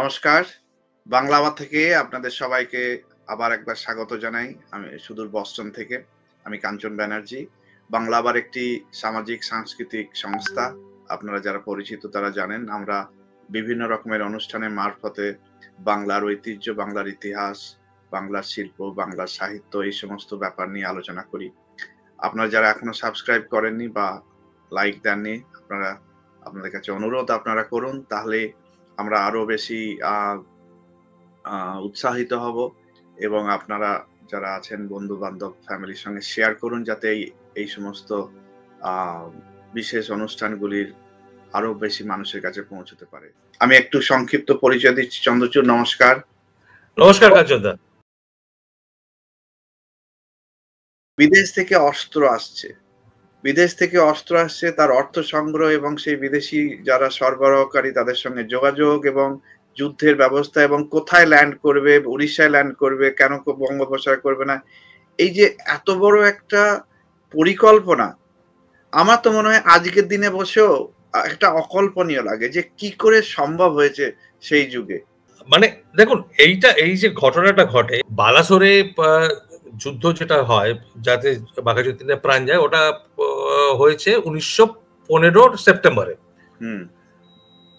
নমস্কার। বাংলা আওয়াজ থেকে আপনাদের সবাইকে আবার একবার স্বাগত জানাই। আমি সুদূর বস্টন থেকে। আমি কাঞ্চন ব্যানার্জি। বাংলা আবার একটি সামাজিক সাংস্কৃতিক সংস্থা। আপনারা যারা পরিচিত তারা জানেন আমরা বিভিন্ন রকমের অনুষ্ঠানের মারফতে বাংলার ঐতিহ্য, বাংলার ইতিহাস, বাংলার শিল্প, বাংলার সাহিত্য এই সমস্ত ব্যাপার নিয়ে আলোচনা করি। আপনারা যারা এখনো সাবস্ক্রাইব করেননি বা লাইক দেননি, আপনাদের কাছে অনুরোধ আপনারা করুন। তাহলে আমরা আরো বেশি উৎসাহিত হব এবং আপনারা যারা আছেন বন্ধু-বান্ধব, ফ্যামিলির সঙ্গে শেয়ার করুন যাতে এই সমস্ত বিশেষ অনুষ্ঠানগুলির আরো বেশি মানুষের কাছে পৌঁছতে পারে। আমি একটু সংক্ষিপ্ত পরিচয় দিচ্ছি। চন্দ্রচূড়, নমস্কার। নমস্কার কাঞ্চনদা। বিদেশ থেকে অস্ত্র আসছে, তার অর্থ সংগ্রহ এবং সেই বিদেশি যারা সরবরাহকারী তাদের সঙ্গে যোগাযোগ এবং যুদ্ধের ব্যবস্থা এবং কোথায় ল্যান্ড করবে, উড়িষ্যায় ল্যান্ড করবে, কেন বঙ্গোপসাগরে করবে না, এই যে এত বড় একটা পরিকল্পনা, আমার তো মনে হয় আজকের দিনে বসেও একটা অকল্পনীয় লাগে যে কি করে সম্ভব হয়েছে সেই যুগে। মানে দেখুন, এই যে ঘটনাটা ঘটে বালাসোরে, যুদ্ধ যেটা হয় যাতে বাঘাযতীনের প্রাণ যায়, ওটা হয়েছে 1915 সেপ্টেম্বরে।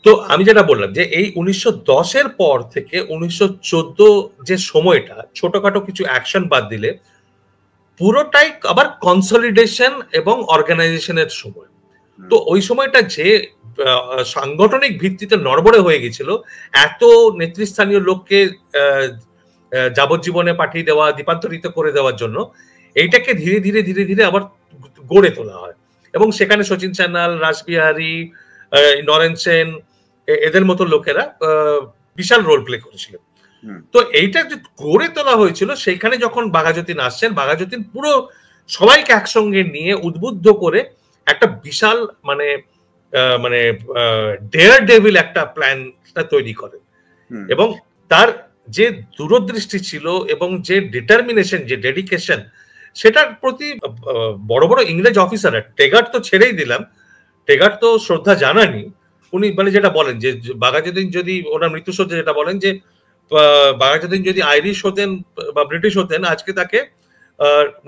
তো আমি যেটা বললাম যে এই 1910-এর পর থেকে 1914 যে সময়টা, ছোটখাটো কিছু অ্যাকশন বাদ দিলে পুরোটাই আবার কনসলিডেশন এবং অর্গানাইজেশনের সময়। তো ওই সময়টা যে সাংগঠনিক ভিত্তিতে নড়বড়ে হয়ে গেছিল, এত নেতৃস্থানীয় লোককে যাবজ্জীবনে পাঠিয়ে দেওয়া, দ্বীপান্তরিত করে দেওয়ার জন্য এইটাকে ধীরে ধীরে ধীরে ধীরে আবার গড়ে তোলা হয় এবং সেখানে শচীন সান্যাল, রাসবিহারী, নরেন সেন এদের মতো লোকেরা বিশাল রোল প্লে করেছিল। তো এইটা যে গড়ে তোলা হয়েছিল, সেইখানে যখন বাঘাযতীন আসছেন, বাঘাযতীন পুরো সবাইকে একসঙ্গে নিয়ে উদ্বুদ্ধ করে একটা বিশাল মানে ডেয়ার ডেভিল একটা প্ল্যান তৈরি করেন এবং তার যে দূরদৃষ্টি ছিল এবং যে ডিটারমিনেশন, যে ডেডিকেশন, সেটার প্রতি বড় বড় ইংরেজ অফিসার, টেগার তো ছেড়েই দিলাম, টেগার তো শ্রদ্ধা জানানি। উনি মানে যেটা বলেন যে বাঘাযতীন যদি ওনার মৃত্যুসজ্জা যেটা বলেন যে বাঘাযতীন যদি আইরিশ হতেন বা ব্রিটিশ হতেন, আজকে তাকে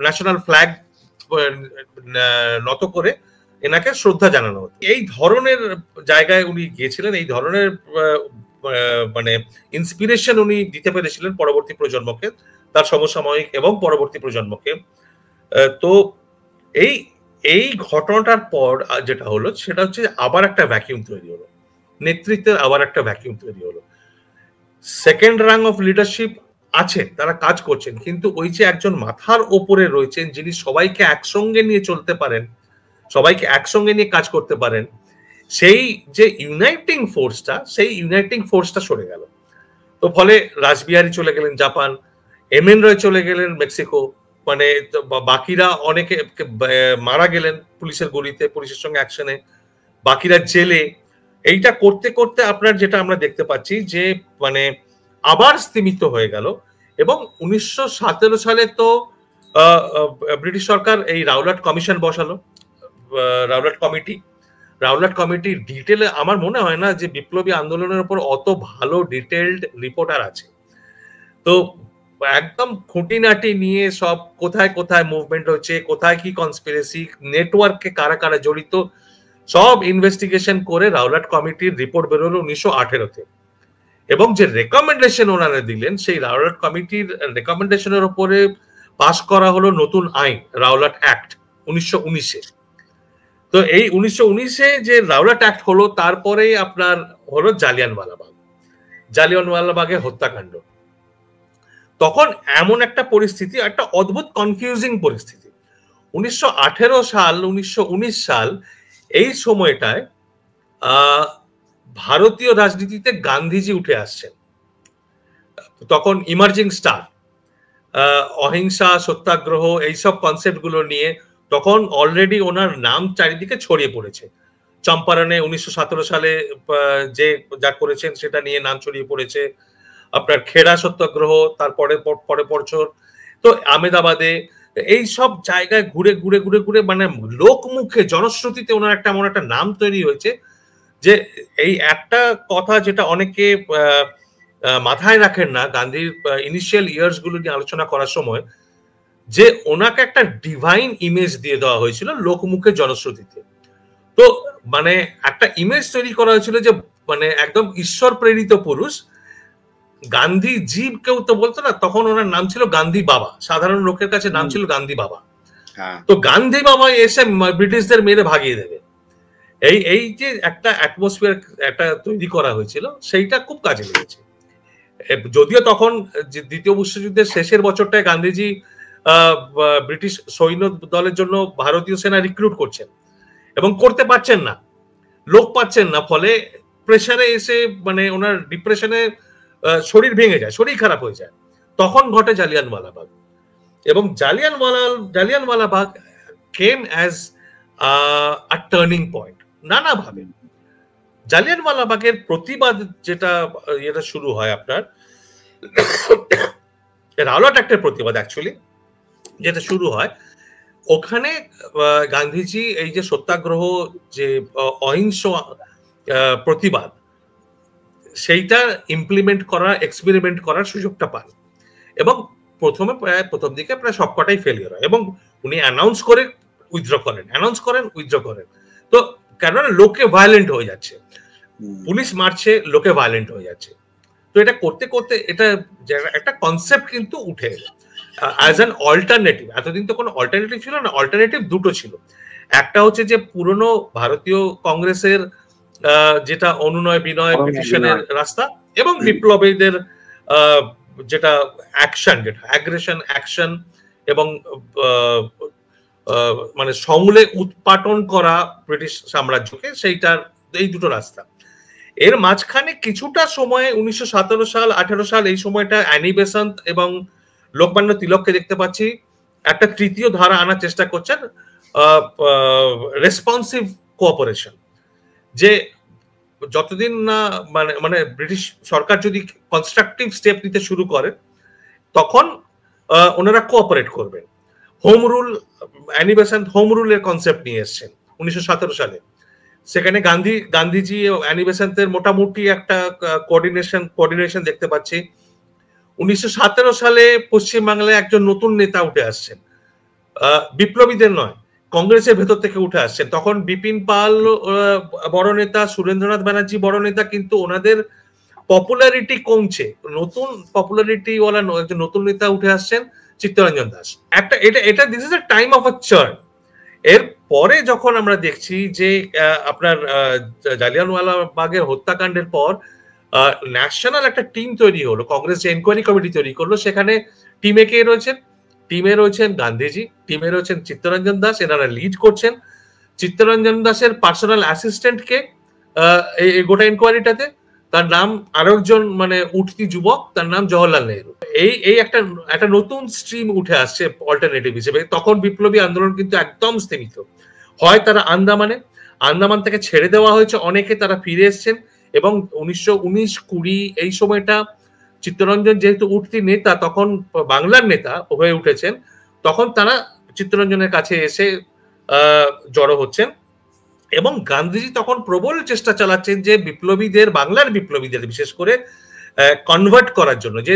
ন্যাশনাল ফ্ল্যাগ নত করে এনাকে শ্রদ্ধা জানানো হতো। এই ধরনের জায়গায় উনি গিয়েছিলেন, এই ধরনের মানে ইন্সপিরেশন উনি দিতে পেরেছিলেন পরবর্তী প্রজন্মকে, তার সমসাময়িক এবং পরবর্তী প্রজন্মকে। তো এই ঘটনাটার পর যেটা হলো সেটা হচ্ছে আবার একটা ভ্যাকিউম তৈরি হলো, নেতৃত্বের আবার একটা ভ্যাকিউম তৈরি হলো। সেকেন্ড রাং অফ লিডারশিপ আছে, তারা কাজ করছেন, কিন্তু ওই যে একজন মাথার ওপরে রয়েছেন যিনি সবাইকে একসঙ্গে নিয়ে চলতে পারেন, সবাইকে একসঙ্গে নিয়ে কাজ করতে পারেন, সেই যে ইউনাইটিং ফোর্সটা সরে গেল। তো ফলে রাসবিহারী চলে গেলেন জাপান, এমএন রয় চলে গেলেন মেক্সিকো, মানে বাকিরা অনেকে মারা গেলেন পুলিশের গুলিতে, পুলিশের সঙ্গে অ্যাকশনে, বাকিরা জেলে। এইটা করতে করতে আপনার যেটা আমরা দেখতে পাচ্ছি যে মানে আবার স্তিমিত হয়ে গেল এবং 1917 সালে তো ব্রিটিশ সরকার এই রাওলাট কমিশন বসালো, রাওলাট কমিটির ডিটেলে আমার মনে হয় না যে বিপ্লবী আন্দোলনের উপর অত ভালো ডিটেলড রিপোর্টার আছে। তো একদম খুঁটিনাটি নিয়ে সব কোথায় কোথায় মুভমেন্ট হচ্ছে, কোথায় কি কনস্পিরেসি, নেটওয়ার্কে কারা কারা জড়িত, সব ইনভেস্টিগেশন করে রাওলাট কমিটির রিপোর্ট বেরোলো 1918-তে এবং যে রেকমেন্ডেশন ওনারা দিলেন, সেই রাওলাট কমিটির রেকমেন্ডেশনের উপরে পাস করা হলো নতুন আইন, রাওলাট অ্যাক্ট 1919-এ। তো এই 1919-এ যে রাওলাট অ্যাক্ট হলো, তারপরে আপনার হলো জালিয়ানওয়ালাবাগের হত্যাকাণ্ড। তখন এমন একটা পরিস্থিতি, একটা অদ্ভুত কনফিউজিং পরিস্থিতি। 1918 সাল, 1919 সাল, এই সময়টায় ভারতীয় রাজনীতিতে গান্ধীজি উঠে আসছেন। তখন ইমার্জিং স্টার, অহিংসা, সত্যাগ্রহ, এইসব কনসেপ্ট গুলো নিয়ে তখন অলরেডি ওনার নাম চারিদিকে ছড়িয়ে পড়েছে। চম্পারণে 1917 সালে যে যা করেছেন সেটা নিয়ে নাম ছড়িয়ে পড়েছে। আপনার খেড়া সত্যাগ্রহ, তারপরে পরে বছর তো আহমেদাবাদে, এই সব জায়গায় ঘুরে ঘুরে ঘুরে ঘুরে মানে লোকমুখে, জনশ্রুতিতে ওনার এমন একটা নাম তৈরি হয়েছে যে এই একটা কথা যেটা অনেকে মাথায় রাখেন না গান্ধীর ইনিশিয়াল ইয়ার্স গুলো নিয়ে আলোচনা করার সময়, যে ওনাকে একটা ডিভাইন ইমেজ দিয়ে দেওয়া হয়েছিল লোকমুখে জনশ্রুতিতে। তো মানে একটা ইমেজ তৈরি করা হয়েছিল যে মানে একদম ঈশ্বর প্রেরিত পুরুষ। গান্ধীজি কেউ তো বলতো না, তখন ওনার নাম ছিল গান্ধী বাবা, সাধারণ লোকের কাছে নাম ছিল গান্ধী বাবা। তো গান্ধী বাবা এসে ব্রিটিশদের মেরে ভাগিয়ে দেবে, এই এই যে একটা অ্যাটমসফিয়ার একটা তৈরি করা হয়েছিল, সেইটা খুব কাজে লেগেছে। যদিও তখন দ্বিতীয় বিশ্বযুদ্ধের শেষের বছরটায় গান্ধীজি ব্রিটিশ সৈন্য দলের জন্য ভারতীয় সেনা রিক্রুট করছেন এবং করতে পারছেন না, লোক পাচ্ছেন না, ফলে প্রেসারে এসে মানে ওনার ডিপ্রেশনে শরীর ভেঙে যায়, শরীর খারাপ হয়ে যায়। তখন ঘটে জালিয়ানওয়ালাবাগ, এবং জালিয়ানওয়ালাবাগ কেম অ্যাজ আ টার্নিং পয়েন্ট নানাভাবে। জালিয়ানওয়ালাবাগের প্রতিবাদ যেটা শুরু হয় আপনার রাওলাট অ্যাক্টের প্রতিবাদ অ্যাকচুয়ালি যেটা শুরু হয়, ওখানে গান্ধীজি এই যে সত্যাগ্রহ, যে অহিংস প্রতিবাদ, সেইটা ইমপ্লিমেন্ট করার, এক্সপেরিমেন্ট করার সুযোগটা পান। এবং প্রথম দিকে প্রায় সবকটাই ফেলিয়ার হয়, এবং উনি অ্যানাউন্স করে উইথড্র করেন। তো কেননা লোকে ভায়োলেন্ট হয়ে যাচ্ছে, পুলিশ মারছে, লোকে ভায়োলেন্ট হয়ে যাচ্ছে। তো এটা করতে করতে এটা একটা কনসেপ্ট কিন্তু উঠে এলো অ্যাজ অ্যান অল্টারনেটিভ। এতদিন তো কোনো অল্টারনেটিভ ছিল না, অল্টারনেটিভ দুটো ছিল। একটা হচ্ছে যে পুরনো ভারতীয় কংগ্রেসের যেটা অনুনয় বিনয় পিটিশনের রাস্তা, এবং বিপ্লবীদের যেটা অ্যাকশন, যেটা অ্যাগ্রেশন অ্যাকশন, এবং মানে সমূলে উৎপাটন করা ব্রিটিশ সাম্রাজ্যকে, সেইটার এই দুটো রাস্তা। এর মাঝখানে কিছুটা সময় 1917 সাল 18 সাল এই সময়টা অ্যানি বেসান্ত এবং লোকমান্য তিলককে দেখতে পাচ্ছি একটা তৃতীয় ধারা আনার চেষ্টা করছেন, রেসপন্সিভ কোঅপারেশন। যে যতদিন না মানে ব্রিটিশ সরকার যদি কনস্ট্রাকটিভ স্টেপ নিতে শুরু করে, তখন ওনারা কোঅপারেট করবেন। Home rule, Annie Besant home রুলের কনসেপ্ট নিয়ে এসছেন 1917 সালে। সেখানে গান্ধীজি ও অ্যানি বেসান্তের মোটামুটি একটা কোঅর্ডিনেশন দেখতে পাচ্ছি। 1917 সালে পশ্চিমবাংলায় একজন নতুন নেতা উঠে আসছেন, বিপ্লবীদের নয়, কংগ্রেসের ভেতর থেকে উঠে আসছেন। তখন বিপিন পাল বড় নেতা, সুরেন্দ্রনাথ ব্যানার্জি বড় নেতা, কিন্তু ওনাদের পপুলারিটি কমছে। নতুন পপুলারিটি ওয়ালা একজন নতুন নেতা উঠে আসছেন, চিত্তরঞ্জন দাস। এটা this is a time of a চার্ন। এর পরে যখন আমরা দেখছি যে আপনার জালিয়ানওয়ালাবাগের হত্যাকাণ্ডের পর ন্যাশনাল একটা টিম তৈরি হলো, কংগ্রেস যে এনকোয়ারি কমিটি তৈরি করলো, সেখানে টিমে রয়েছেন গান্ধীজি, টিমে রয়েছেন চিত্তরঞ্জন দাস, এনারা লিড করছেন। চিত্তরঞ্জন দাসের পার্সোনাল অ্যাসিস্ট্যান্টকে এই গোটা এনকোয়ারিটাতে, তার নাম আরো একজন মানে উঠতি যুবক, তার নাম জওহরলাল নেহরু। এই একটা নতুন স্ট্রিম উঠে আসছে অল্টারনেটিভ হিসেবে। তখন বিপ্লবী আন্দোলন কিন্তু একদম স্থিমিত। হয় তারা আন্দামান থেকে ছেড়ে দেওয়া হয়েছে অনেকে, তারা ফিরে এসছেন, এবং 1919-20 এই সময়টা চিত্তরঞ্জন যেহেতু উঠতি নেতা, তখন বাংলার নেতা হয়ে উঠেছেন, তখন তারা চিত্তরঞ্জনের কাছে এসে জড়ো হচ্ছেন। এবং গান্ধীজি তখন প্রবল চেষ্টা চালাচ্ছেন যে বাংলার বিপ্লবীদের বিশেষ করে কনভার্ট করার জন্য, যে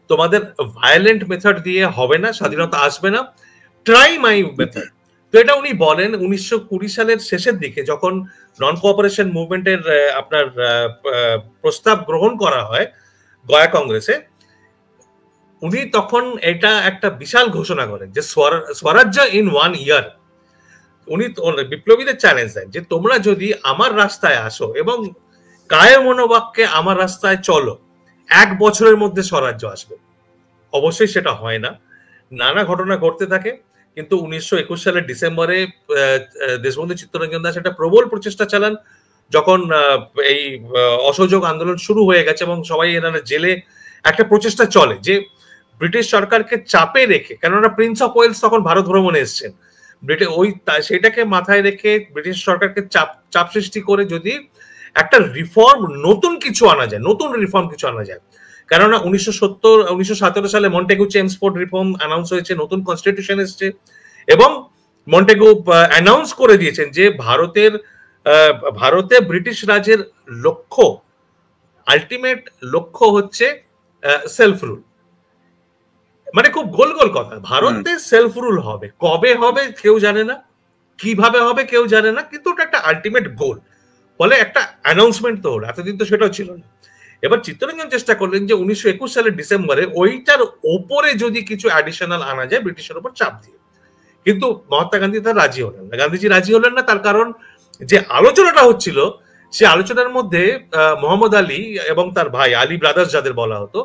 তোমাদের ভায়োলেন্ট মেথড দিয়ে হবে না, স্বাধীনতা আসবে না, ট্রাই মাই মেথড। তো এটা উনি বলেন 1920 সালের শেষের দিকে, যখন নন কোঅপারেশন মুভমেন্টের আপনার প্রস্তাব গ্রহণ করা হয় গয়া কংগ্রেসে। উনি তখন এটা একটা বিশাল ঘোষণা করেন যে স্বরাজ্য ইন 1 ইয়ার। উনি বিপ্লবীদের চ্যালেঞ্জ দেন যে তোমরা যদি আমার রাস্তায় আসো এবং কায় মনোবাক্যে আমার রাস্তায় চলো, 1 বছরের মধ্যে স্বরাজ্য আসবে। অবশ্যই সেটা হয় না, নানা ঘটনা ঘটতে থাকে। কিন্তু 1921 সালের ডিসেম্বরে দেশবন্ধু চিত্তরঞ্জন দাস একটা প্রবল প্রচেষ্টা চালান, যখন এই অসহযোগ আন্দোলন শুরু হয়ে গেছে এবং সবাই এনারা জেলে, একটা প্রচেষ্টা চলে যে ব্রিটিশ সরকারকে চাপে রেখে, কেননা প্রিন্স অফ ওয়েলস তখন ভারত ভ্রমণে এসছেন, সেটাকে মাথায় রেখে ব্রিটিশ সরকারকে চাপ সৃষ্টি করে যদি একটা নতুন কিছু আনা যায়। কেননা 1917 সালে মন্টেগু চেমসফোর্ড রিফর্ম অ্যানাউন্স হয়েছে, নতুন কনস্টিটিউশন এসছে, এবং মন্টেগু অ্যানাউন্স করে দিয়েছেন যে ভারতে ব্রিটিশ রাজের লক্ষ্য আলটিমেট লক্ষ্য হচ্ছে সেলফ রুল। মানে খুব গোল গোল কথা, ভারতে সেলফ রুল হবে, কবে হবে কেউ জানে না, কিভাবে হবে কেউ জানে না, কিন্তু ওটা একটা আলটিমেট গোল। ফলে একটা অ্যানাউন্সমেন্ট তো হলো, এতদিন তো সেটাও ছিল না। এবার চিত্তরঞ্জন চেষ্টা করলেন যে 1921 সালের ডিসেম্বরে ওইটার ওপরে যদি কিছু অ্যাডিশনাল আনা যায় ব্রিটিশের উপর চাপ দিয়ে, কিন্তু মহাত্মা গান্ধী তার রাজি হলেন না। গান্ধীজি রাজি হলেন না, তার কারণ যে আলোচনাটা হচ্ছিল সে আলোচনার মধ্যে মোহাম্মদ আলী এবং তার ভাই আলী ব্রাদার্স যাদের বলা হতো,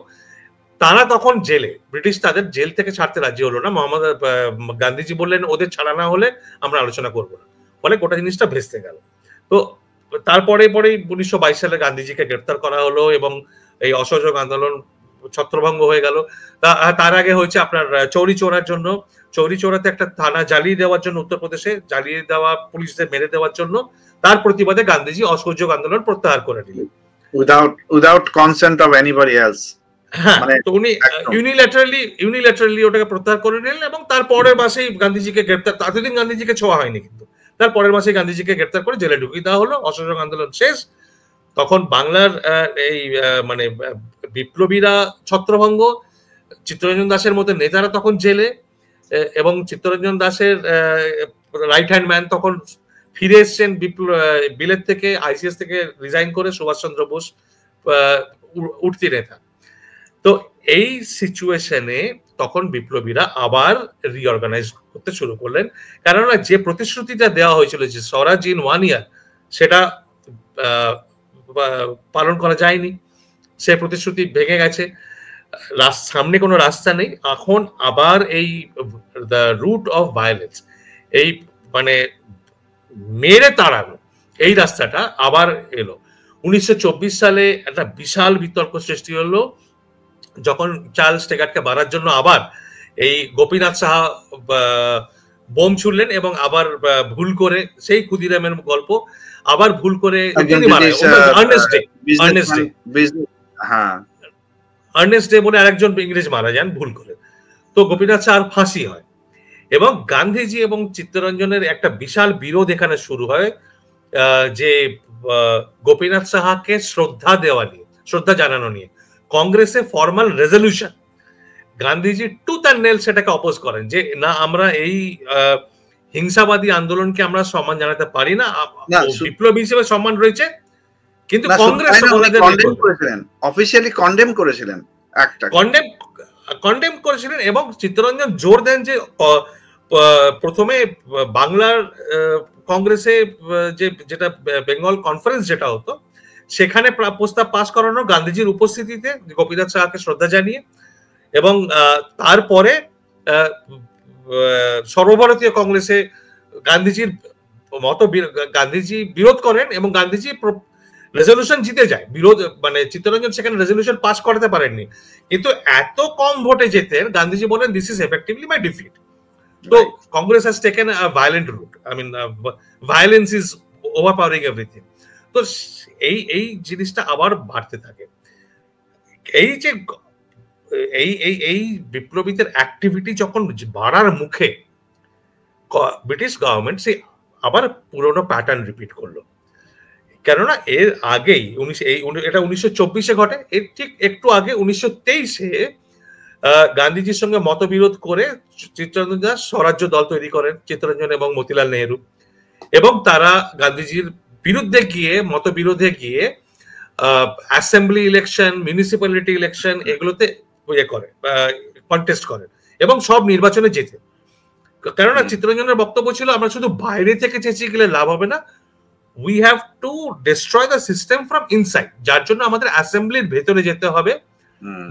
তারা তখন জেলে, ব্রিটিশ তাদের জেল থেকে ছাড়তে রাজি হলো না। গান্ধীজি বললেন ওদের ছাড়া না হলে আমরা আলোচনা করব না, ফলে গোটা জিনিসটা ভেস্তে গেল। তো তারপরে 1922 সালে গান্ধীজিকে গ্রেপ্তার করা হলো এবং এই অসহযোগ আন্দোলন ছত্রভঙ্গ হয়ে গেল। তার আগে হয়েছে আপনার চৌরি চৌরার জন্য, চৌরি চৌরাতে একটা থানা জ্বালিয়ে দেওয়ার জন্য, উত্তরপ্রদেশে জ্বালিয়ে দেওয়া, পুলিশদের মেরে দেওয়ার জন্য, তার প্রতিবাদে গান্ধীজি অসহযোগ আন্দোলন প্রত্যাহার করে নিলেন without consent of anybody else. হ্যাঁ, তো উনি ইউনিল্যাটারালি ওটাকে প্রত্যাহার করে নিলেন এবং তারপরের মাসেই গান্ধীজিকে গ্রেপ্তার, এতদিন গান্ধীজিকে ছোঁয়া হয়নি, কিন্তু তারপরের মাসে গান্ধীজিকে গ্রেপ্তার করে জেলে ঢুকিয়ে দেওয়া হলো। অসহযোগ আন্দোলন শেষ। তখন বাংলার এই মানে বিপ্লবীরা ছত্রভঙ্গ, চিত্তরঞ্জন দাসের মতো নেতারা তখন জেলে, এবং চিত্তরঞ্জন দাসের রাইট হ্যান্ড ম্যান তখন ফিরে এসছেন বিলেত থেকে, আইসিএস থেকে রিজাইন করে, সুভাষচন্দ্র বোস উঠতি নেতা। তো এই সিচুয়েশনে তখন বিপ্লবীরা আবার রিঅর্গানাইজ করতে শুরু করলেন, কেননা যে প্রতিশ্রুতিটা দেওয়া হয়েছিল যে স্বরাজ ইন 1 ইয়ার, সেটা পালন করা যায়নি, সে প্রতিশ্রুতি ভেঙে গেছে, সামনে কোনো রাস্তা নেই। এখন আবার এই দ্য রুট অফ ভায়োলেন্স, এই মানে মেরে তাড়ানো, এই রাস্তাটা আবার এলো। 1924 সালে একটা বিশাল বিতর্ক সৃষ্টি হলো যখন চার্লস টেগারকে মারার জন্য আবার এই গোপীনাথ সাহা বোম ছুড়লেন এবং আবার ভুল করে, সেই ক্ষুদিরামের গল্প, আবার ভুল করে আর্নেস্ট ডে বলে আরেকজন ইংরেজ মারা যান ভুল করে। তো গোপীনাথ সাহার ফাঁসি হয় এবং গান্ধীজি এবং চিত্তরঞ্জনের একটা বিশাল বিরোধ এখানে শুরু হয়, যে গোপীনাথ সাহাকে শ্রদ্ধা দেওয়া নিয়ে, শ্রদ্ধা জানানো নিয়ে কংগ্রেসে formal resolution. Gandhiji tooth and nail সেটাকে অপোজ করেন যে না, আমরা এই হিংসাবাদী আন্দোলনকে আমরা সম্মান জানাতে পারি না, বিপ্লবী হিসেবে সম্মান রয়েছে, কিন্তু কংগ্রেস অফিশিয়ালি কন্ডেম করেছিলেন, কন্ডেম করেছিলেন। এবং চিত্তরঞ্জন জোর দেন যে প্রথমে বাংলার কংগ্রেসে যেটা বেঙ্গল কনফারেন্স যেটা হতো, সেখানে প্রস্তাব পাস করানো গান্ধীজির উপস্থিতিতে গোপীনাথ সাহাকে শ্রদ্ধা জানিয়ে, এবং তারপরে সর্বভারতীয় কংগ্রেসে গান্ধীজির গান্ধীজি বিরোধ করেন এবং গান্ধীজি রেজলিউশন জিতে যায়। বিরোধ মানে চিত্তরঞ্জন সেখানে রেজলিউশন পাস করাতে পারেননি, কিন্তু এত কম ভোটে জেতেন, গান্ধীজি বলেন this is effectively my defeat. তো Congress has taken a violent route, I mean violence is overpowering everything. তো এই জিনিসটা আবার বাড়তে থাকে। এই যে এই বিপ্লবীদের অ্যাক্টিভিটি যখন বাড়ার মুখে, ব্রিটিশ গভর্নমেন্ট সেই আবার পুরোনো প্যাটার্ন রিপিট করলো। কেননা এর আগেই এটা 1924-এ ঘটে, এর ঠিক একটু আগে 1923-এ গান্ধীজির সঙ্গে মতবিরোধ করে চিত্তরঞ্জন দাস স্বরাজ্য দল তৈরি করেন, চিত্তরঞ্জন এবং মতিলাল নেহেরু, এবং তারা গান্ধীজির বিরুদ্ধে গিয়ে, মতবিরোধে গিয়ে অ্যাসেম্বলি ইলেকশন, মিউনিসিপ্যালিটি ইলেকশন এগুলোতে কন্টেস্ট করেন এবং সব নির্বাচনে জেতে। কেননা চিত্তরঞ্জনের বক্তব্য ছিল আমরা শুধু বাইরে থেকে চেঁচিয়ে গেলে লাভ হবে না, we have to destroy the system from inside, যার জন্য আমাদের অ্যাসেম্বলির ভেতরে যেতে হবে,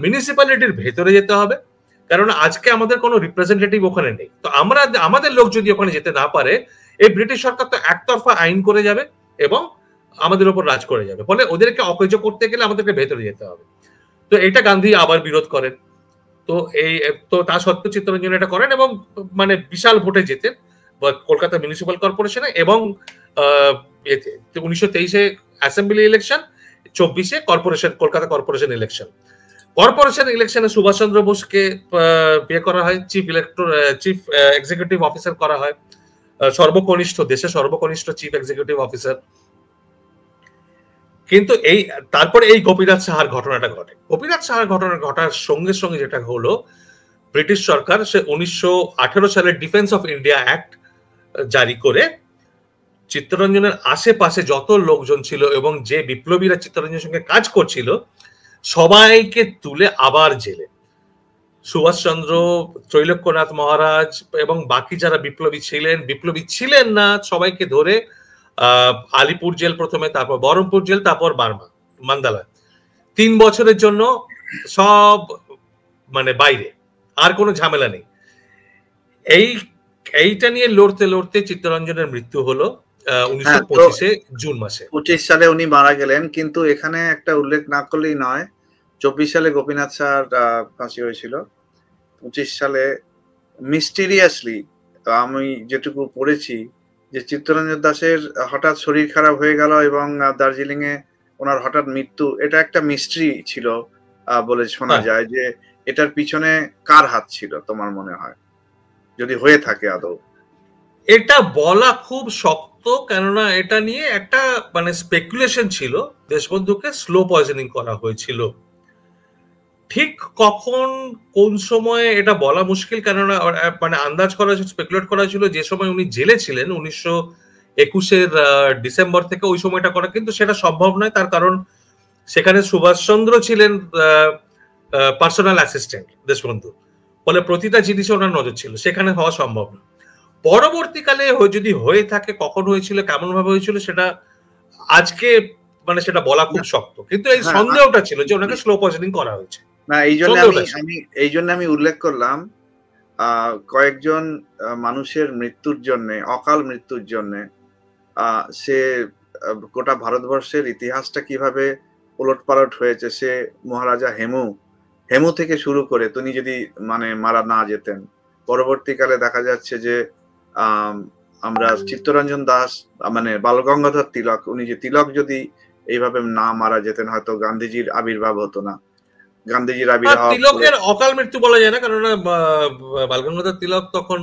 মিউনিসিপ্যালিটির ভেতরে যেতে হবে, কারণ আজকে আমাদের কোনো রিপ্রেজেন্টেটিভ ওখানে নেই। তো আমাদের লোক যদি ওখানে যেতে না পারে, এই ব্রিটিশ সরকার তো একতরফা আইন করে যাবে এবং আমাদের উপর রাজ করে যাবে, ফলে ওদেরকে অকেজ করতে গেলে আমাদেরকে ভেতরে যেতে হবে। তো এটা গান্ধী আবার বিরোধ করেন। তো তা সত্ত্বেও চিত্তরঞ্জন এটা করেন এবং মানে বিশাল ভোটে জেতেন কলকাতা মিউনিসিপ্যাল কর্পোরেশনে, এবং 1923-এ অ্যাসেম্বলি ইলেকশন, 24-এ কলকাতা কর্পোরেশন ইলেকশনে সুভাষচন্দ্র বোসকে বিয়ে করা হয়, চিফ এক্সিকিউটিভ অফিসার করা হয়, দেশের সর্বকনিষ্ঠ চিফ এক্সিকিউটিভ অফিসার। কিন্তু এই তারপরে এই গোপীনাথ সাহার ঘটনাটা ঘটে। গোপীনাথ সাহার ঘটনা ঘটার সঙ্গে সঙ্গে যেটা হলো, ব্রিটিশ সরকার সে 1918 সালের ডিফেন্স অফ ইন্ডিয়া অ্যাক্ট জারি করে চিত্তরঞ্জনের আশেপাশে যত লোকজন ছিল এবং যে বিপ্লবীরা চিত্তরঞ্জনের সঙ্গে কাজ করছিল সবাইকে তুলে আবার জেলে। সুভাষচন্দ্র, ত্রৈলোক্যনাথ মহারাজ এবং বাকি যারা বিপ্লবী ছিলেন না, সবাইকে ধরে আলিপুর জেল প্রথমে, তারপর বহরমপুর জেল, তারপর বার্মা মান্দালয় 3 বছরের জন্য সব মানে বাইরে, আর কোনো ঝামেলা নেই। এইটা নিয়ে লড়তে লড়তে চিত্তরঞ্জনের মৃত্যু হলো 1925 জুন মাসে। 25 সালে উনি মারা গেলেন, কিন্তু এখানে একটা উল্লেখ না করলেই নয়। 24 সালে গোপীনাথ সাহার ফাঁসি হয়েছিল। 25 সালে মিস্টিরিয়াসলি আমি যেটুকু পড়েছি যে চিত্তরঞ্জন দাসের হঠাৎ শরীর খারাপ হয়ে গেল এবং দার্জিলিং এ ওনার হঠাৎ মৃত্যু। এটা একটা মিস্ট্রি ছিল বলে শোনা যায়, যে এটার পিছনে কার হাত ছিল তোমার মনে হয়, যদি হয়ে থাকে আদৌ? এটা বলা খুব শক্ত, কেননা এটা নিয়ে একটা মানে স্পেকুলেশন ছিল। দেশবন্ধুকে স্লো পয়জনিং করা হয়েছিল, ঠিক কখন কোন সময়ে এটা বলা মুশকিল, কেননা মানে আন্দাজ করা, স্পেকুলেট করা ছিল যে সময় উনি জেলে ছিলেন 1921 ডিসেম্বর থেকে, ওই সময়টা করা কিন্তু সেটা সম্ভব নয়। তার কারণ সেখানে সুভাষচন্দ্র ছিলেন পার্সোনাল অ্যাসিস্ট্যান্ট দেশবন্ধু, ফলে প্রতিটা জিনিসে ওনার নজর ছিল, সেখানে হওয়া সম্ভব না। পরবর্তীকালে যদি হয়ে থাকে, কখন হয়েছিল, কেমন ভাবে হয়েছিল, সেটা আজকে মানে সেটা বলা খুব শক্ত, কিন্তু এই সন্দেহটা ছিল যে ওনাকে স্লো পয়জনিং করা হয়েছে। না, এই জন্য আমি উল্লেখ করলাম কয়েকজন মানুষের মৃত্যুর জন্য, অকাল মৃত্যুর জন্য সে গোটা ভারতবর্ষের ইতিহাসটা কিভাবে ওলটপালট হয়েছে। সে মহারাজা হেমু থেকে শুরু করে তিনি যদি মানে মারা না যেতেন, পরবর্তীকালে দেখা যাচ্ছে যে আমরা চিত্তরঞ্জন দাস মানে বালগঙ্গাধর তিলক, উনি যে তিলক যদি এইভাবে না মারা যেতেন, হয়তো গান্ধীজির আবির্ভাব হতো না। গান্ধীজির আবির্ভাব, তিলকের অকাল মৃত্যু বলা যায় না, কারণ বালগঙ্গাধর তিলক তখন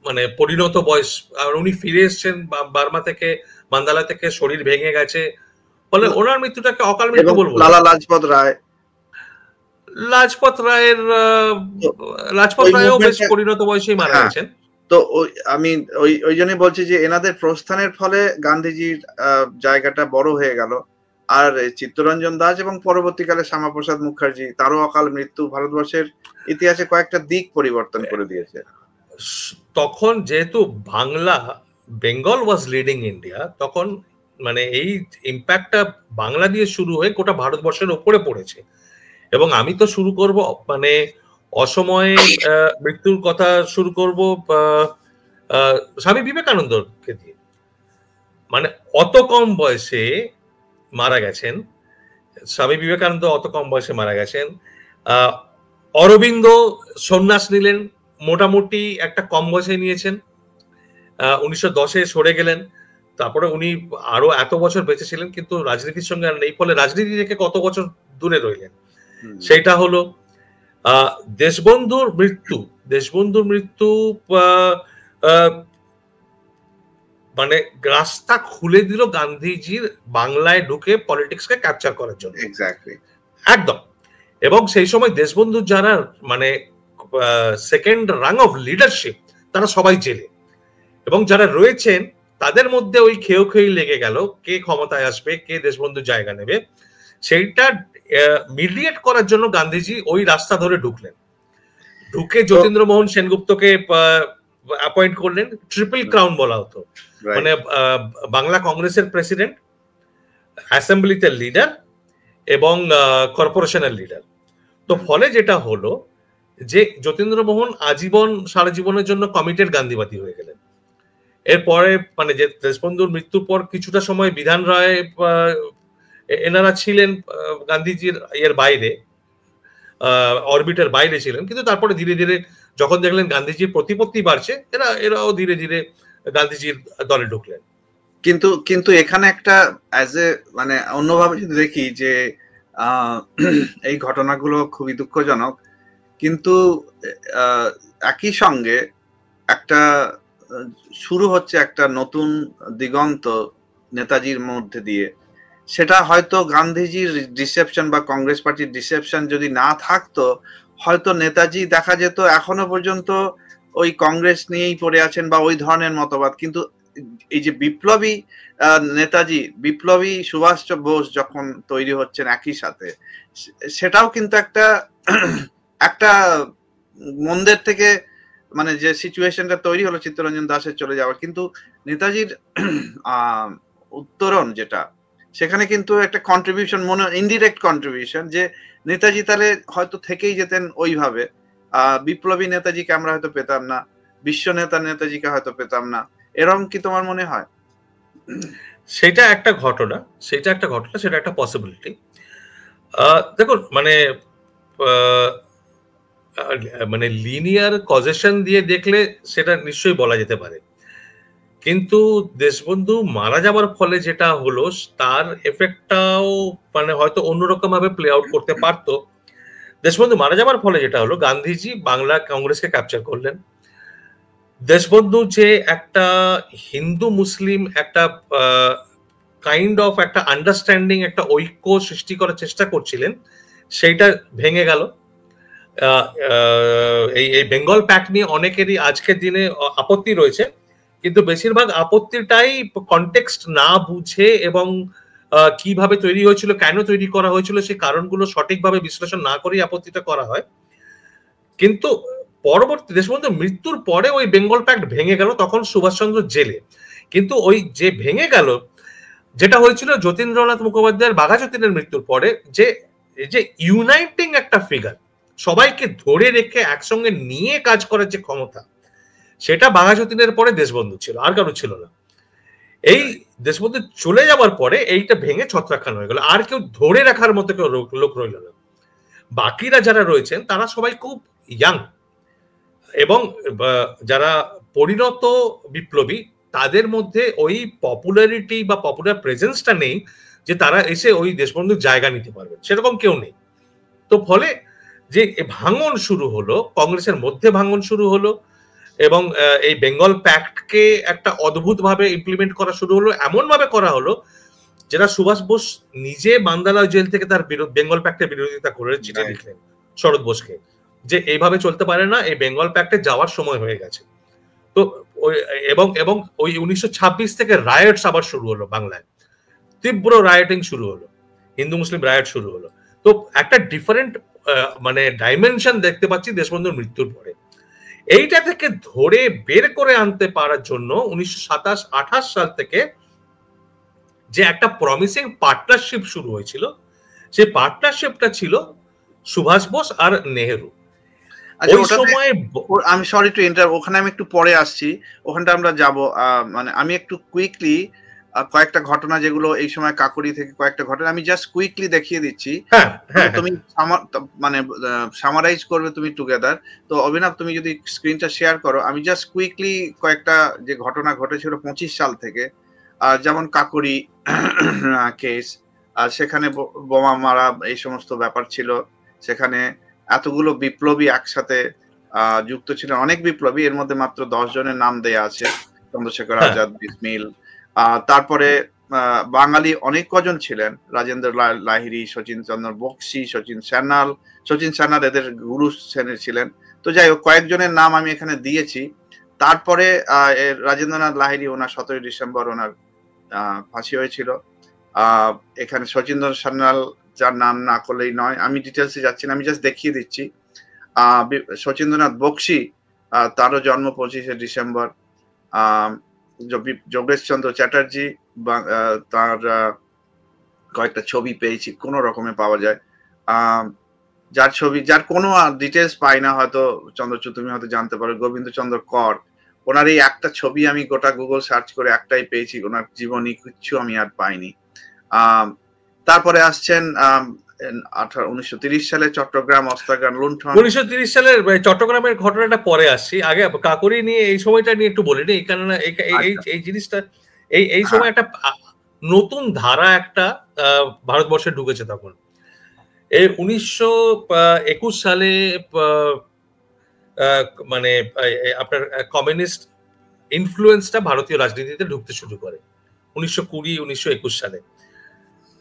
মানে পরিণত বয়স, আর উনি ফিরে এসেছেন বার্মা থেকে, মান্দালয় থেকে, শরীর ভেঙে গেছে, ফলে ওনার মৃত্যুটাকে অকাল মৃত্যু বলবো। লালা লাজপত রায়ও বেশ পরিণত বয়সেই মারা গেছেন। তো আমি ওই জন্যই বলছি যে এনাদের প্রস্থানের ফলে গান্ধীজির জায়গাটা বড় হয়ে গেল। আর চিত্তরঞ্জন দাস এবং পরবর্তীকালে শ্যামাপ্রসাদ মুখার্জি, তারও অকাল মৃত্যু ভারতবর্ষের ইতিহাসে কয়েকটা দিক পরিবর্তন করে দিয়েছে। তখন যেহেতু বেঙ্গল ওয়াজ লিডিং ইন্ডিয়া, তখন মানে এই ইম্প্যাক্টটা বাংলা দিয়ে শুরু হয়ে গোটা ভারতবর্ষের ওপরে পড়েছে। এবং আমি তো শুরু করব মানে অসময়ে মৃত্যুর কথা শুরু করব স্বামী বিবেকানন্দকে দিয়ে। মানে অত কম বয়সে মারা গেছেন স্বামী বিবেকানন্দ, অত কম বয়সে মারা গেছেন। অরবিন্দ সন্ন্যাস নিলেন, মোটামুটি একটা কম বয়সে নিয়েছেন, 1910-এ সরে গেলেন। তারপরে উনি আরো এত বছর বেঁচে ছিলেন, কিন্তু রাজনীতির সঙ্গে আর নেই, ফলে রাজনীতি থেকে কত বছর দূরে রইলেন। সেটা হলো দেশবন্ধুর মৃত্যু মানে রাস্তা খুলে দিল গান্ধীজির বাংলায় ঢুকে পলিটিক্সকে ক্যাপচার করার জন্য। একদম। এবং সেই সময় দেশবন্ধুর যারা মানে সেকেন্ড রাং অফ লিডারশিপ, তারা সবাই জেলে, এবং যারা রয়েছেন তাদের মধ্যে ওই খেয়েই লেগে গেল কে ক্ষমতায় আসবে, কে দেশবন্ধুর জায়গা নেবে। সেইটা মিডিয়েট করার জন্য গান্ধীজি ওই রাস্তা ধরে ঢুকে যতীন্দ্রমোহন সেনগুপ্তকে অ্যাপয়েন্ট করলেন। ট্রিপল ক্রাউন বলা হতো, মানে বাংলা কংগ্রেসের প্রেসিডেন্ট, অ্যাসেম্বলিতে লিডার এবং কর্পোরেশনের লিডার। তো ফলে যেটা হলো যে যতীন্দ্রমোহন সারা জীবনের জন্য কমিটেড গান্ধীবাদী হয়ে গেলেন। এরপরে মানে যে দেশবন্ধুর মৃত্যুর পর কিছুটা সময় বিধান রায় এনারা ছিলেন গান্ধীজির এর বাইরে, অরবিটের বাইরে ছিলেন, কিন্তু তারপরে ধীরে ধীরে যখন দেখলেন গান্ধীজির প্রতিপত্তি বাড়ছে, এরাও ধীরে ধীরে গান্ধীজির দলে ঢুকলেন। কিন্তু এখানে একটা মানে অন্যভাবে যদি দেখি যে এই ঘটনাগুলো খুবই দুঃখজনক, কিন্তু একই সঙ্গে একটা শুরু হচ্ছে একটা নতুন দিগন্ত নেতাজির মধ্যে দিয়ে, সেটা হয়তো গান্ধীজির ডিসেপশন বা কংগ্রেস পার্টির ডিসেপশন যদি না থাকতো, হয়তো নেতাজি দেখা যেত এখনো পর্যন্ত ওই কংগ্রেস নিয়েই পড়ে আছেন বা ওই ধরনের মতবাদ। কিন্তু এই যে বিপ্লবী নেতাজি, বিপ্লবী সুভাষ বোস যখন তৈরি হচ্ছেন একই সাথে, সেটাও কিন্তু একটা একটা মন্দের থেকে মানে যে সিচুয়েশনটা তৈরি হলো চিত্তরঞ্জন দাসের চলে যাওয়ার, কিন্তু নেতাজির উত্তরণ যেটা, সেখানে কিন্তু একটা কন্ট্রিবিউশন, মনে ইনডিরেক্ট কন্ট্রিবিউশন, যে নেতাজি তাহলে হয়তো থেকেই যেতেন ওইভাবে, বিপ্লবী নেতাজিকে আমরা হয়তো পেতাম না, বিশ্ব নেতা নেতাজিকে হয়তো পেতাম না। এরকম কি তোমার মনে হয়? সেটা একটা ঘটনা, সেটা একটা পসিবিলিটি। দেখুন মানে মানে লিনিয়ার কজেশন দিয়ে দেখলে সেটা নিশ্চয়ই বলা যেতে পারে, কিন্তু দেশবন্ধু মারা যাওয়ার ফলে যেটা হলো তার এফেক্টটাও মানে হয়তো অন্যরকম ভাবে প্লে আউট করতে পারতো। দেশবন্ধু মারা যাওয়ার ফলে যেটা হলো, গান্ধীজি বাংলা কংগ্রেসকে ক্যাপচার করলেন। দেশবন্ধু যে একটা হিন্দু মুসলিম একটা কাইন্ড অফ একটা আন্ডারস্ট্যান্ডিং, একটা ঐক্য সৃষ্টি করার চেষ্টা করছিলেন, সেইটা ভেঙে গেল। এই বেঙ্গল প্যাক্ট নিয়ে অনেকেরই আজকের দিনে আপত্তি রয়েছে, কিন্তু বেশিরভাগ আপত্তিটাই কনটেক্সট না বুঝে এবং কিভাবে তৈরি হয়েছিল, কেন তৈরি করা হয়েছিল, সেই কারণগুলো সঠিকভাবে বিশ্লেষণ না করেই আপত্তিটা করা হয়। কিন্তু পরবর্তী দেশবন্ধুর মৃত্যুর পরে ওই বেঙ্গল প্যাক্ট ভেঙে গেল, তখন সুভাষচন্দ্র জেলে। কিন্তু ওই যে ভেঙে গেল, যেটা হয়েছিল যতীন্দ্রনাথ মুখোপাধ্যায়ের বাঘা যতীনের মৃত্যুর পরে, যে ইউনাইটিং একটা ফিগার, সবাইকে ধরে রেখে একসঙ্গে নিয়ে কাজ করার যে ক্ষমতা, সেটা বাঘা যতীনের পরে দেশবন্ধু ছিল, আর কারো ছিল না। এই দেশবন্ধু চলে যাওয়ার পরে এইটা ভেঙে ছত্রাকখানা হয়ে গেল, আর কেউ ধরে রাখার মতো কেউ লোক রইল না। বাকিরা যারা রয়েছেন তারা সবাই খুব ইয়াং, এবং যারা পরিণত বিপ্লবী, তাদের মধ্যে ওই পপুলারিটি বা পপুলার প্রেজেন্সটা নেই যে তারা এসে ওই দেশবন্ধুর জায়গা নিতে পারবে, সেরকম কেউ নেই। তো ফলে যে ভাঙন শুরু হলো, কংগ্রেসের মধ্যে ভাঙন শুরু হলো, এবং এই বেঙ্গল প্যাক্টকে একটা অদ্ভুত ভাবে ইমপ্লিমেন্ট করা শুরু হলো, এমন ভাবে করা হলো যেটা সুভাষ বোস নিজে মান্দালয় জেল থেকে তার বেঙ্গল প্যাক্টের বিরোধিতা করে চিঠি লিখলেন শরৎ বোসকে, যে এইভাবে চলতে পারে না, এই বেঙ্গল প্যাক্টে যাওয়ার সময় হয়ে গেছে। তো এবং ওই 1926 থেকে রায়টস আবার শুরু হলো বাংলায়, তীব্র রায়টিং শুরু হলো, হিন্দু মুসলিম রায়ট শুরু হলো। তো একটা ডিফারেন্ট মানে ডাইমেনশন দেখতে পাচ্ছি দেশবন্ধুর মৃত্যুর পরে। এইটা থেকে ধরে বের করে আনতে পারার জন্য 1927-28 সাল থেকে যে একটা প্রমিসিং পার্টনারশিপ শুরু হয়েছিল, সেই পার্টনারশিপটা ছিল সুভাষ বোস আর নেহেরু। ওই সময় আমি সরি টু ইন্টারাপ্ট, ওখানে আমি একটু পরে আসছি, ওখানটা আমরা যাব। মানে আমি একটু কুইকলি কয়েকটা ঘটনা যেগুলো এই সময় কাকরি থেকে কয়েকটা ঘটনা আমি জাস্ট কুইকলি দেখিয়ে দিচ্ছি, তুমি মানে সামারাইজ করবে তুমি টুগেদার। তো অভিনব, তুমি যদি স্ক্রিনটা শেয়ার করো, আমি জাস্ট কুইকলি কয়েকটা যে ঘটনা ঘটেছিল 25 সাল থেকে, যেমন কাকরি কেস, সেখানে বোমা মারা, এই সমস্ত ব্যাপার ছিল। সেখানে এতগুলো বিপ্লবী একসাথে যুক্ত ছিলেন, অনেক বিপ্লবী, এর মধ্যে মাত্র 10 জনের নাম দেয়া আছে, চন্দ্রশেখর আজাদ, বিসমিল, তারপরে বাঙালি অনেক কজন ছিলেন, রাজেন্দ্র লাহিড়ী, শচীন চন্দ্র বক্সি, শচীন সান্যাল এদের গুরু শ্রেণীর ছিলেন। তো যাই হোক, কয়েকজনের নাম আমি এখানে দিয়েছি। তারপরে রাজেন্দ্রনাথ লাহিড়ী, ওনার 17 ডিসেম্বর ওনার ফাঁসি হয়েছিল। এখানে শচীন্দ্র সান্যাল, যার নাম না করলেই নয়, আমি ডিটেলসে যাচ্ছি না, আমি জাস্ট দেখিয়ে দিচ্ছি। শচীন্দ্রনাথ বক্সি, তারও জন্ম 25 ডিসেম্বর। যোগেশচন্দ্র চ্যাটার্জি, তার কয়েকটা ছবি পেয়েছি, কোনো রকমে পাওয়া যায়, যার কোনো ডিটেলস পাই না, হয়তো চন্দ্রচূড় তুমি হয়তো জানতে পারো। গোবিন্দচন্দ্র কর, ওনার এই একটা ছবি আমি গোটা গুগল সার্চ করে একটাই পেয়েছি, ওনার জীবনী কিচ্ছু আমি আর পাইনি। তারপরে আসছেন 1930 সালে চট্টগ্রাম অস্ত্রাগার লুণ্ঠন। 1930 সালের চট্টগ্রামের ঘটনাটা পরে আসছি, আগে কাকরি নিয়ে এই সময়টা নিয়ে একটু বলি নি, কারণ এই জিনিসটা এই সময় একটা নতুন ধারা একটা ভারতবর্ষে ঢুকেছে তখন। এই 1921 সালে মানে আপনার কমিউনিস্ট ইনফ্লুয়েন্সটা ভারতীয় রাজনীতিতে ঢুকতে শুরু করে 1920-1921 সালে।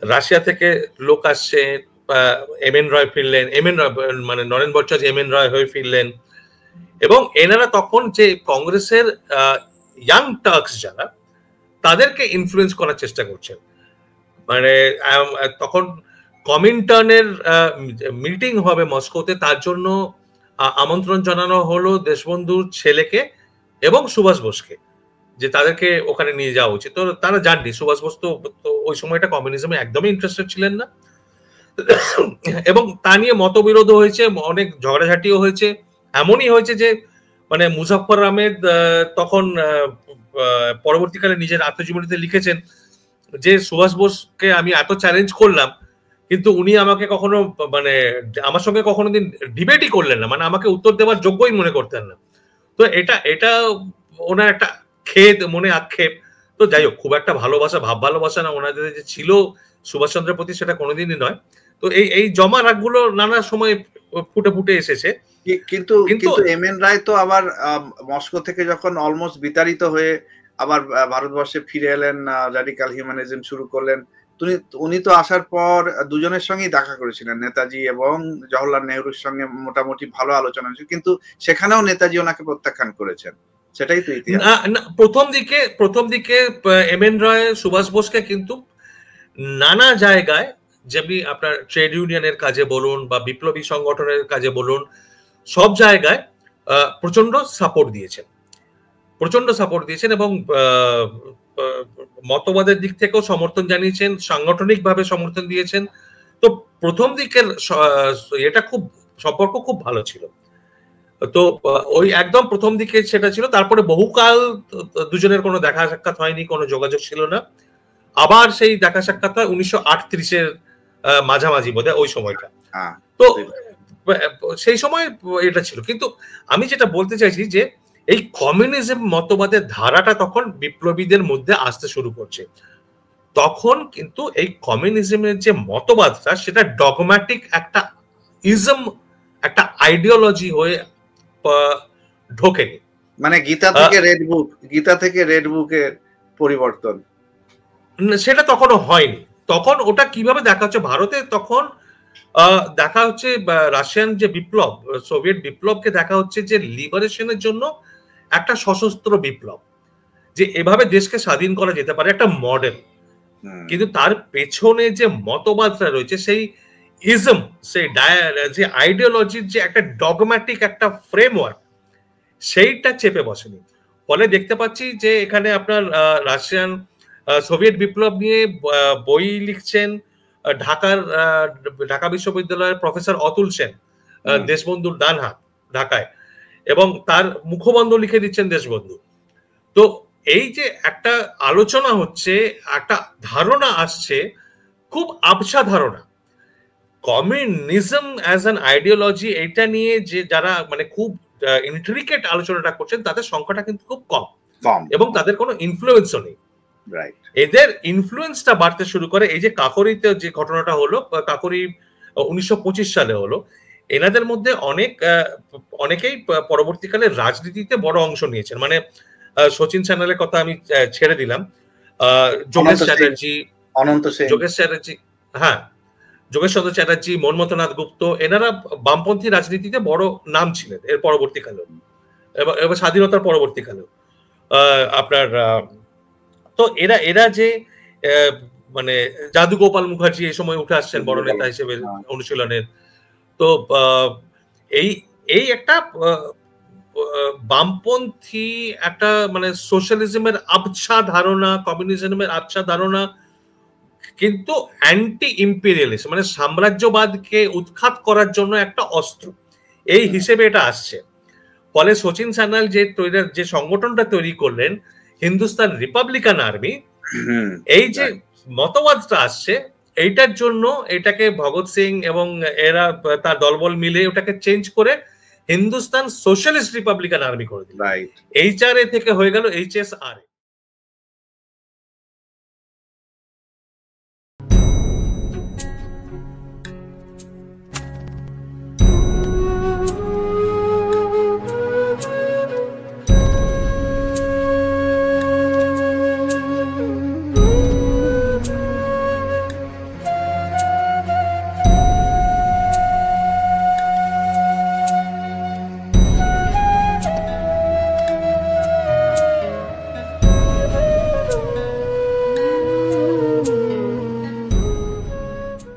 রাশিয়া থেকে লোক আসছে, এম এন রয় ফিরলেন, মানে নরেন ভট্টাচার্য এম এন রয় হয়ে ফিরলেন, এবং এনারা তখন যে কংগ্রেসের ইয়াং টার্কস যারা, তাদেরকে ইনফ্লুয়েন্স করার চেষ্টা করছেন। মানে তখন কমিন্টার্নের মিটিং হবে মস্কোতে, তার জন্য আমন্ত্রণ জানানো হলো দেশবন্ধুর ছেলেকে এবং সুভাষ বোসকে, যে তাদেরকে ওখানে নিয়ে যাওয়া উচিত। তো তারা জাননি, সুভাষ বোস তো ওই সময়টা কমিউনিজমে একদমই ইন্টারেস্টেড ছিলেন না, এবং তা নিয়ে মতবিরোধ হয়েছে, অনেক ঝগড়াঝাটিও হয়েছে। এমনই হয়েছে যে মানে মুজাফফর আহমেদ তখন পরবর্তীকালে নিজের আত্মজীবনীতে লিখেছেন যে সুভাষ বোসকে আমি এত চ্যালেঞ্জ করলাম, কিন্তু উনি আমাকে কখনো মানে আমার সঙ্গে কখনো দিন ডিবেটই করলেন না, মানে আমাকে উত্তর দেওয়ার যোগ্যই মনে করতেন না। তো এটা ওনার একটা খেদ, মনে আক্ষেপ। তো যাই হোক, খুব একটা ভালোবাসা, ভাব ভালোবাসা না ওনাদের যে ছিল সুভাষচন্দ্রের প্রতি, সেটা কোনোদিনই নয়। তো এই জমা রাগগুলো নানা সময় ফুটে ফুটে এসেছে। কিন্তু এম এন রায় তো আবার মস্কো থেকে যখন অলমোস্ট বিতাড়িত হয়ে আবার ভারতবর্ষে ফিরে এলেন, র্যাডিক্যাল হিউম্যানিজম শুরু করলেন, উনি তো আসার পর দুজনের সঙ্গেই দেখা করেছিলেন, নেতাজি এবং জওহরলাল নেহরুর সঙ্গে মোটামুটি ভালো আলোচনা হয়েছিল, কিন্তু সেখানেও নেতাজি ওনাকে প্রত্যাখ্যান করেছেন। সেটাই তো ইতিহাস। প্রথম দিকে এম এন রায় সুভাষ বোসকে কিন্তু নানা জায়গায়, যেমনি আপনার ট্রেড ইউনিয়নের কাজে বলুন বা বিপ্লবী সংগঠনের কাজে বলুন, সব জায়গায় প্রচন্ড সাপোর্ট দিয়েছেন এবং মতবাদের দিক থেকেও সমর্থন জানিয়েছেন, সাংগঠনিকভাবে সমর্থন দিয়েছেন। তো প্রথম দিকের এটা খুব সম্পর্ক খুব ভালো ছিল। তো ওই একদম প্রথম দিকে সেটা ছিল। তারপরে বহুকাল দুজনের কোনো দেখা সাক্ষাৎ হয়নি, কোনো যোগাযোগ ছিল না। আবার সেই দেখা সাক্ষাৎ হয় 1938-এর মাঝামাঝি বোধহয়, ওই সময়টা। তো সেই সময় এটা ছিল। কিন্তু আমি যেটা বলতে চাইছি যে এই কমিউনিজম মতবাদের ধারাটা তখন বিপ্লবীদের মধ্যে আসতে শুরু করছে। তখন কিন্তু এই কমিউনিজমের যে মতবাদটা, সেটা ডগম্যাটিক একটা ইজম, একটা আইডিওলজি হয়ে ঢোকেনি। মানে গীতা থেকে রেড বুকের পরিবর্তন সেটা তখনও হয়নি। তখন ওটা কিভাবে দেখা হচ্ছে ভারতে, তখন দেখা হচ্ছে রাশিয়ান যে বিপ্লব, সোভিয়েত বিপ্লবকে দেখা হচ্ছে যে লিবারেশনের জন্য একটা সশস্ত্র বিপ্লব, যে এভাবে দেশকে স্বাধীন করা যেতে পারে, একটা মডেল। কিন্তু তার পেছনে যে মতবাদটা রয়েছে, সেই ইজম, সেই যে আইডিওলজির যে একটা ডগম্যাটিক একটা ফ্রেমওয়ার্ক, সেইটা চেপে বসেনি। ফলে দেখতে পাচ্ছি যে এখানে আপনার রাশিয়ান সোভিয়েত বিপ্লব নিয়ে বই লিখছেন ঢাকা বিশ্ববিদ্যালয়ের প্রফেসর অতুল সেন, দেশবন্ধুর ডান হাত ঢাকায়, এবং তার মুখবন্ধ লিখে দিচ্ছেন দেশবন্ধু। তো এই যে একটা আলোচনা হচ্ছে, একটা ধারণা আসছে, খুব আবছা ধারণা, কমিউনিজম অ্যাজ অ্যান আইডিওলজি, এটা নিয়ে যে যারা মানে খুব ইন্ট্রিকেট আলোচনাটা করছেন, তাদের সংখ্যাটা কিন্তু খুব কম, এবং তাদের কোনো ইনফ্লুয়েন্সও নেই। এদের ইনফ্লুয়েন্সটা বাড়তে শুরু করে এই যে কাকরিতে যে ঘটনাটা হলো, কাকরি 1925 সালে হলো। এনাদের মধ্যে অনেকেই পরবর্তীকালে রাজনীতিতে বড় অংশ নিয়েছেন। মানে শচীন সান্যালের কথা আমি ছেড়ে দিলাম, যোগেশ চ্যাটার্জি, হ্যাঁ, যোগেশ চন্দ্র চ্যাটার্জি, মনমথনাথ গুপ্ত, এনারা বামপন্থী রাজনীতিতে বড় নাম ছিলেন এর পরবর্তীকালেও, এবার স্বাধীনতার পরবর্তীকালেও আপনার। তো এরা যে মানে যাদুগোপাল মুখার্জি এই সময় উঠে আসছেন বড় নেতা হিসেবে অনুশীলনের। তো এই একটা বামপন্থী একটা মানে সোশ্যালিজমের আবছা ধারণা, কমিউনিজমের আবছা ধারণা, কিন্তু অ্যান্টি ইম্পেরিয়ালিস্ট মানে সাম্রাজ্যবাদকে উৎখাত করার জন্য একটা অস্ত্র, এই হিসেবে এটা আসছে। ফলে শচীন সান্যাল যে সংগঠনটা তৈরি করলেন, হিন্দুস্তান রিপাবলিকান আর্মি, এই যে মতবাদটা আসছে, এইটার জন্য এটাকে ভগৎ সিং এবং এরা তার দলবল মিলে ওটাকে চেঞ্জ করে হিন্দুস্তান সোশ্যালিস্ট রিপাবলিকান আর্মি করে দিল। HRA থেকে হয়ে গেল HSRA।